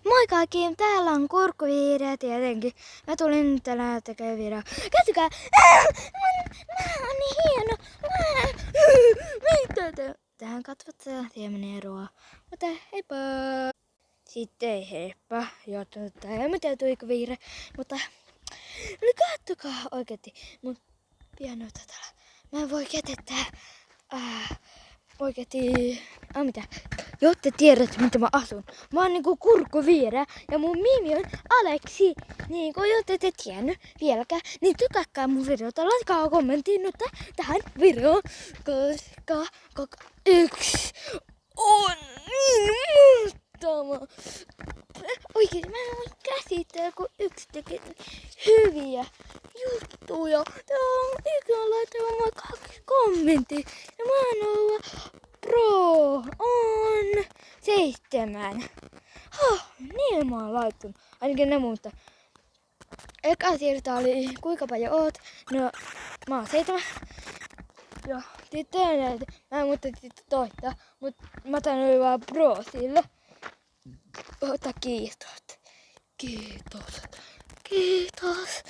Moi kaikki, täällä on Kurkkuviireä tietenkin. Mä tulin nyt tänään tekemään videoa. Kätykää! Mä oon niin hieno! Mitä tähän katsotaan hieman eroa. Mutta heippa! Sitten heippa. Jotta en mä tiedä tuliko viire. Mutta kattokaa oikeesti mun pianoita täällä. Mä en voi kätettää. Oikeesti, mitä? Jotta tiedät, mitä mä asun. Mä oon niinku Kurkkuviireä ja mun nimi on Aleksi. Niin kun jotta ette tiennyt vieläkään, niin tykäkkää mun videota. Laittakaa kommenttiin nyt tähän videoon, koska yksi on niin mahtava. Oikeesti mä en voi käsittää, kun yksi tekee hyviä juttuja. Tää on ikinä laittanut 2 kommenttia. Ja mä oon ollut Pro on 7. Niin mä oon laittanut. Ainakin ne muuta. Eka siirta oli kuinka paljon oot. No mä oon 7. Ja sitten mä en muuta toista. Mut mä otan vaan Pro sille. Ota kiitos. Kiitos. Kiitos.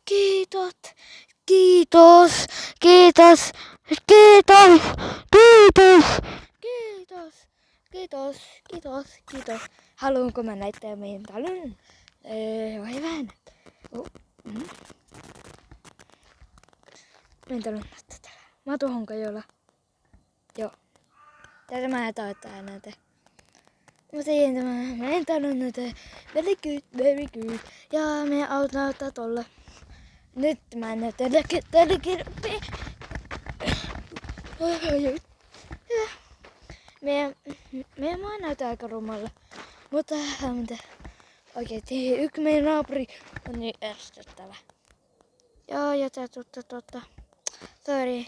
Kiitos. Kiitos. Kiitos. Kiitos. Kiitos. Kiitos. Kiitos. Kiitos. Kiitos. Haluanko mä näyttää meidän talon? Vai vähän. Meidän talon näyttää täällä. Mä tuohon kajolla. Joo. Tätä mä näyttää näitä. Mä teen tämän meidän talon näyttää. Very good, very good. Ja meidän auto näyttää tolle. Nyt mä näytän tälläkin. Meidän maa näyttää aika rumalla. Mutta oikeesti yksi meidän naapuri on niin ärsyttävä. Joo, ja totta. Sorry.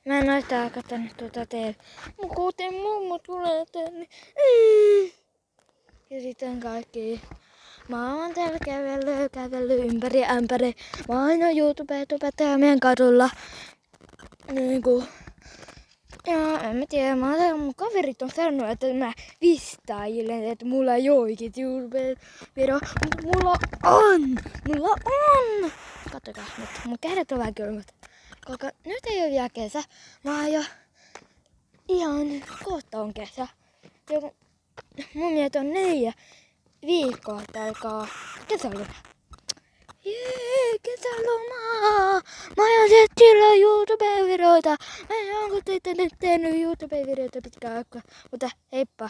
Mä en näyttää katsonut teille. Kuten mummo tulee tänne. Ja sitten kaikki. Mä oon täällä kävellyt ympäri ämpäri. Mä oon aina YouTube-tubettaa meidän kadulla. Niinku. Ja en mä tiedä, mun kaverit on sanonut, että mä vistailen, että mulla ei oikeet YouTube-video. Mutta mulla on! Katsokaa nyt, mun kädet on vähän kylmät. Koska nyt ei oo vielä kesä, vaan jo ihan kohta on kesä. Joku, mun mielestä on 4 viikkoa, että alkaa kesäloma. Jee, kesälomaa! Mä aion tehdä YouTube-videoita. Mä en onko teitä nyt tehnyt YouTube-videoita pitkään aikaa, mutta heippa!